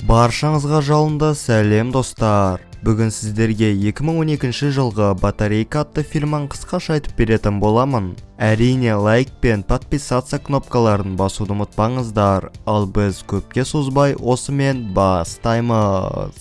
Баршаңызға жалынды сәлем достар. Бүгін сіздерге 2012 жылғы Батарейка атты фильмін қысқаша айтып беретін боламын. Әрине лайк пен подписаться кнопкаларын басуды ұмытпаңыздар. Ал біз көпке созбай осымен бастаймыз.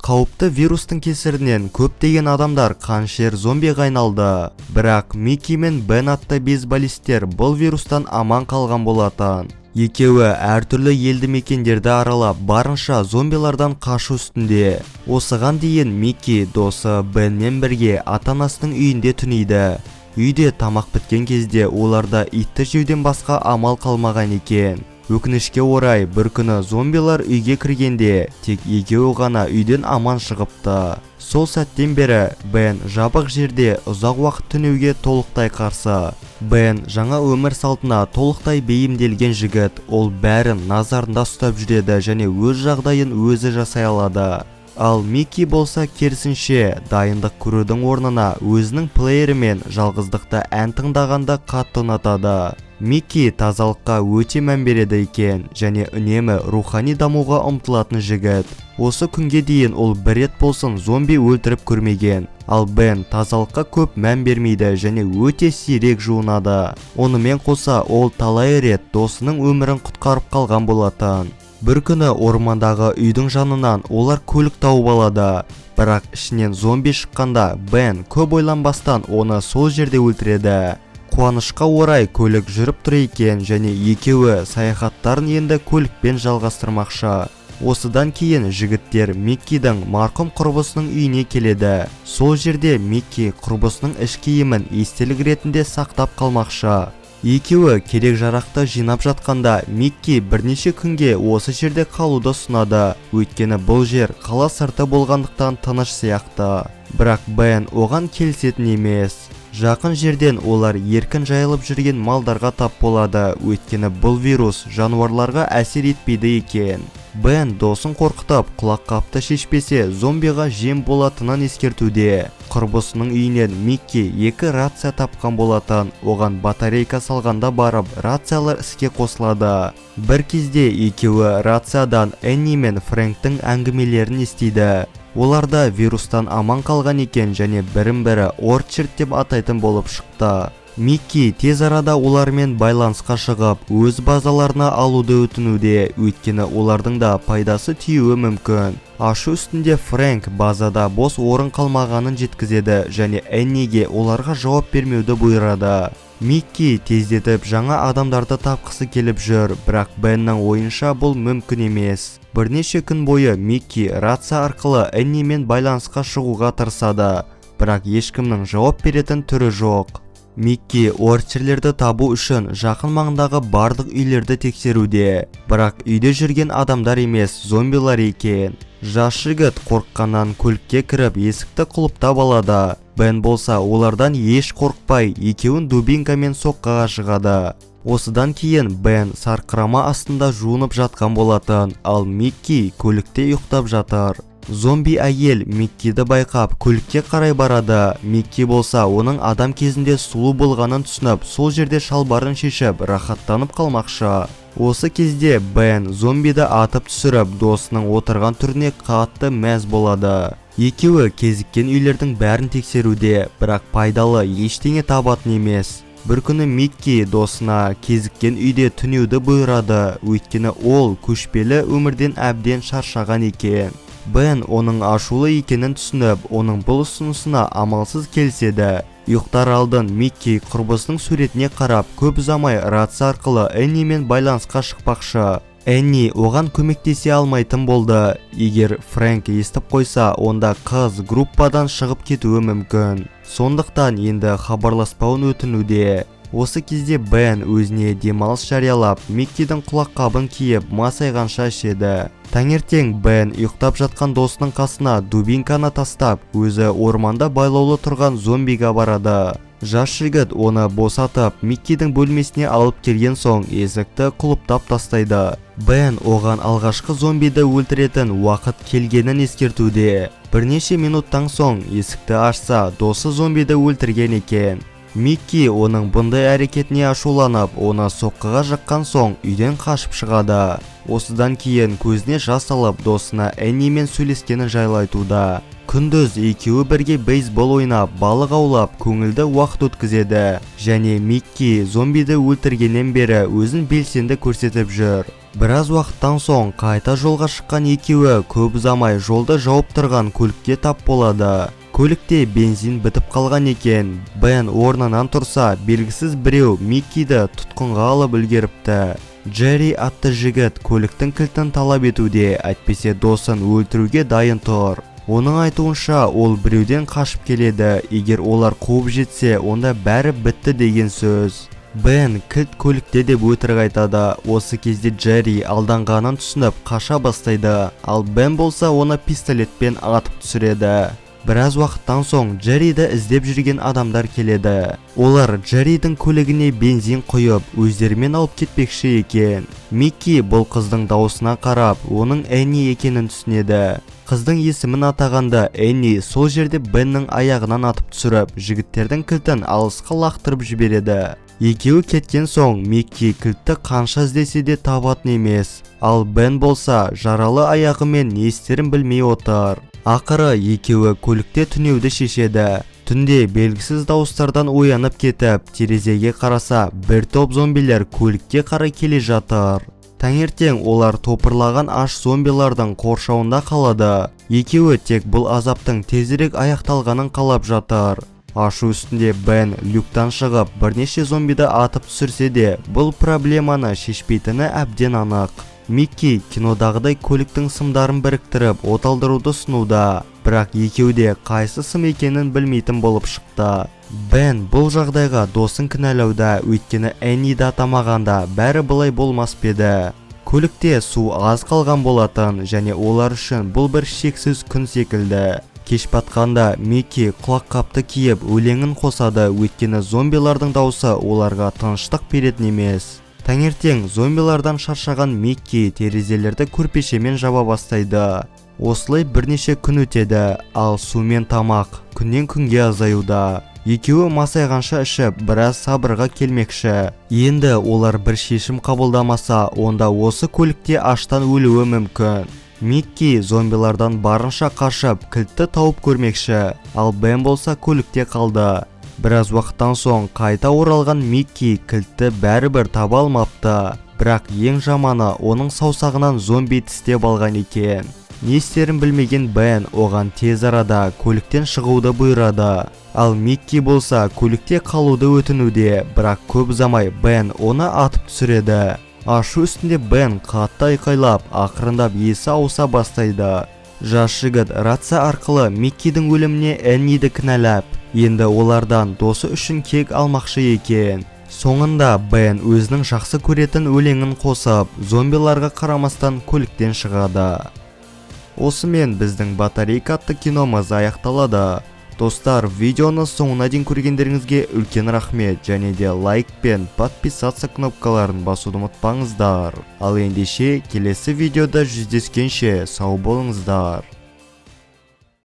Қауіпті вирустың кесірінен көптеген адамдар қаншер зомбиға айналды. Бірақ Микки мен Бен атты бейсболисттер бұл вирустан аман қалған болатын. Екеуі әртүрлі елді мекендерді аралап, барынша зомбилардан қашу үстінде. Осыған дейін Микки досы Бенмен бірге ата-анасының үйінде түнейді. Үйде тамақ біткен кезде оларда итті жеуден басқа амал қалмаған екен. Өкінішке орай бір күні зомбилар үйге кіргенде тек екеуі ғана үйден аман шығыпты. Сол сәттен бері Бен жабық жерде ұзақ уақыт түнеуге толықтай қарсы. Бен жаңа өмір салтына толықтай бейімделген жігіт, ол бәрін назарында ұстап жүреді және өз жағдайын өзі жасай алады. Ал Микки болса керісінше, дайындық көрудің орнына өзінің плеері мен жалғыздықта ән тыңдағанды қатты ұнатады. Микки тазалыққа өте мән береді екен және үнемі рухани дамуға ұмтылатын жігіт. Осы күнге дейін ол бір рет болсын зомби өлтіріп көрмеген. Ал Бен тазалыққа көп мән бермейді және өте сирек жуынады. Онымен қоса ол талай рет досының өмірін құтқарып қалған болатын. Бір күні ормандағы үйдің жанынан олар көлік тауып алады. Бірақ ішінен зомби шыққанда Бен көп ойланбастан оны сол жерде өлтіреді. Қуанышқа орай көлік жүріп тұр екен және екеуі саяхаттарын енді көлікпен жалғастырмақшы. Осыдан кейін жігіттер Миккидің марқұм құрбысының үйіне келеді. Сол жерде Микки құрбысының іш киімін естелік ретінде сақтап қалмақшы. Екеуі керек жарақты жинап жатқанда Микки бірнеше күнге осы жерде қалуды ұсынады. Өйткені бұл жер қала сырты болғандықтан тыныш сияқты. Бірақ Бен оған келісетін емес. Жақын жерден олар еркін жайылып жүрген малдарға тап болады. Өйткені бұл вирус жануарларға әсер етпейді екен. Бен досын қорқытып, құлақ қапты шешпесе зомбиға жем болатынын ескертуде. Құрбысының үйінен Микки 2 рация тапқан болатын. Оған батарейка салғанда барып, рациялар іске қосылады. Бір кезде екеуі рациядан Энни мен Фрэнктің әңгімелерін естиді. Оларда вирустан аман қалған екен және бірін-бірі Орчард деп атайтын болып шықты. Микки тез арада олармен байланысқа шығып, өз базаларына алуды өтінуде, өйткені олардың да пайдасы тиюі мүмкін. Ашу үстінде Фрэнк базада бос орын қалмағанын жеткізеді және Энниге оларға жауап бермеуді бұйырады. Микки тездетіп жаңа адамдарды тапқысы келіп жүр, бірақ Беннің ойынша бұл мүмкін емес. Бірнеше күн бойы Микки рация арқылы Эннимен байланысқа шығуға тырысады, бірақ ешкімнің жауап беретін түрі жоқ. Микки Орчарлерді табу үшін жақын маңдағы барлық үйлерді тексеруде, бірақ үйде жүрген адамдар емес, зомбилар екен. Жас жігіт қорыққаннан көлікке кіріп есікті құлыптап алады. Бен болса олардан еш қорықпай, екеуін дубинкамен соққыға жығады. Осыдан кейін Бен сарқырама астында жуынып жатқан болатын, ал Микки көлікте ұйықтап жатыр. Зомби әйел Миккиді байқап көлікке қарай барады. Микки болса оның адам кезінде сұлу болғанын түсініп, сол жерде шалбарын шешіп, рахаттанып қалмақшы. Осы кезде Бен зомбиді атып түсіріп, досының отырған түріне қатты мәз болады. Екеуі кезіккен үйлердің бәрін тексеруде, бірақ пайдалы ештеңе табатын емес. Бір күні Микки досына кезіккен үйде түнеуді бұйырады, өйткені ол көшпелі өмірден әбден шаршаған екен. Бен оның ашулы екенін түсініп, оның бұл ұсынысына амалсыз келіседі. Ұйықтар алдын Микки құрбысының суретіне қарап, көп ұзамай рация арқылы Эннимен байланысқа шықпақшы. Энни оған көмектесе алмайтын болды. Егер Фрэнк естіп қойса, онда қыз группадан шығып кетуі мүмкін. Сондықтан енді хабарласпауын өтінуде. Осы кезде Бен өзіне демалыс жариялап, Миккидің құлаққабын киіп, масайғанша ішеді. Таңертең Бен ұйықтап жатқан досының қасына дубинканы тастап, өзі орманда байлаулы тұрған зомбиға барады. Жас жігіт оны босатып, Миккидің бөлмесіне алып келген соң есікті құлыптап тастайды. Бен оған алғашқы зомбиді өлтіретін уақыт келгенін ескертуде. Бірнеше минуттан соң есікті ашса, досы зомбиді өлтірген екен. Микки оның бұндай әрекетіне ашуланып, оны соққыға жыққан соң үйден қашып шығады. Осыдан кейін көзіне жас алып, досына Эннимен сөйлескені жайлы айтуда. Күндіз екеуі бірге бейсбол ойнап, балық аулап, көңілді уақыт өткізеді. Және Микки зомбиді өлтіргеннен бері өзін белсенді көрсетіп жүр. Біраз уақыттан соң қайта жолға шыққан екеуі көп ұзамай жолды жауып тұрған көлікке тап болады. Көлікте бензин бітіп қалған екен. Бен орнынан тұрса, белгісіз біреу Миккиді тұтқынға алып үлгеріпті. Джерри атты жігіт көліктің кілтін талап етуде, әйтпесе досын өлтіруге дайын тұр. Оның айтуынша, ол біреуден қашып келеді. Егер олар қуып жетсе, онда бәрі бітті деген сөз. Бен кілт көлікте деп өтірік айтады. Осы кезде Джерри алданғанын түсініп қаша бастайды. Ал Бен болса оны пистолетпен атып түсіреді. Біраз уақыттан соң Джерриді іздеп жүрген адамдар келеді. Олар Джерридің көлігіне бензин құйып, өздерімен алып кетпекші екен. Микки бұл қыздың дауысына қарап, оның Энни екенін түсінеді. Қыздың есімін атағанда Энни сол жерде Беннің аяғынан атып түсіріп, жігіттердің кілтін алысқа лақтырып жібереді. Екеуі кеткен соң Микки кілтті қанша іздесе де табатын емес. Ал Бен болса жаралы аяғымен не істерін білмей отыр. Ақыры екеуі көлікте түнеуді шешеді. Түнде белгісіз дауыстардан оянып кетіп, терезеге қараса, бір топ зомбилер көлікке қарай келе жатыр. Таңертең олар топырлаған аш зомбилардың қоршауында қалады. Екеуі тек бұл азаптың тезірек аяқталғанын қалап жатыр. Ашу үстінде Бен люктан шығып, бірнеше зомбиді атып түсірсе де, бұл проблеманы шешпейтіні әбден анық. Микки кинодағыдай көліктің сымдарын біріктіріп оталдыруды ұсынуда, бірақ екеуі де қайсы сым екенін білмейтін болып шықты. Бен бұл жағдайға досын кінәлауда, өйткені Энниді атамағанда бәрі былай болмас еді. Көлікте су аз қалған болатын, және олар үшін бұл бір шексіз күн секілді. Кеш батқанда Микки құлаққапты киіп өлеңін қосады, өйткені зомбилардың дауысы оларға тыныштық беретін емес. Таңертең зомбилардан шаршаған Микки терезелерді көрпешемен жаба бастайды. Осылай бірнеше күн өтеді, ал су мен тамақ күннен күнге азаюда. Екеуі масайғанша ішіп, біраз сабырға келмекші. Енді олар бір шешім қабылдамаса, онда осы көлікте аштан өлуі мүмкін. Микки зомбилардан барынша қашып, кілтті тауып көрмекші, ал Бен болса көлікте қалды. Біраз уақыттан соң қайта оралған Микки кілтті бәрібір таба алмапты. Бірақ ең жаманы оның саусағынан зомби тістеп алған екен. Не істерін білмеген Бен оған тез арада көліктен шығуды бұйырады. Ал Микки болса көлікте қалуды өтінуде, бірақ көп ұзамай Бен оны атып түсіреді. Ашу үстінде Бен қатты айқайлап, ақырындап есі ауыса бастайды. Жас жігіт рация арқылы Миккидің өліміне Энниді кінәлап, енді олардан досы үшін кек алмақшы екен. Соңында Бен өзінің жақсы көретін өлеңін қосып, зомбиларға қарамастан көліктен шығады. Осымен біздің Батарейка атты киномыз аяқталады. Достар, видеоны соңына дейін көргендеріңізге үлкен рахмет, және де лайк пен подписаться кнопкаларын басуды ұмытпаңыздар. Ал ендеше келесі видеода жүздескенше сау болыңыздар.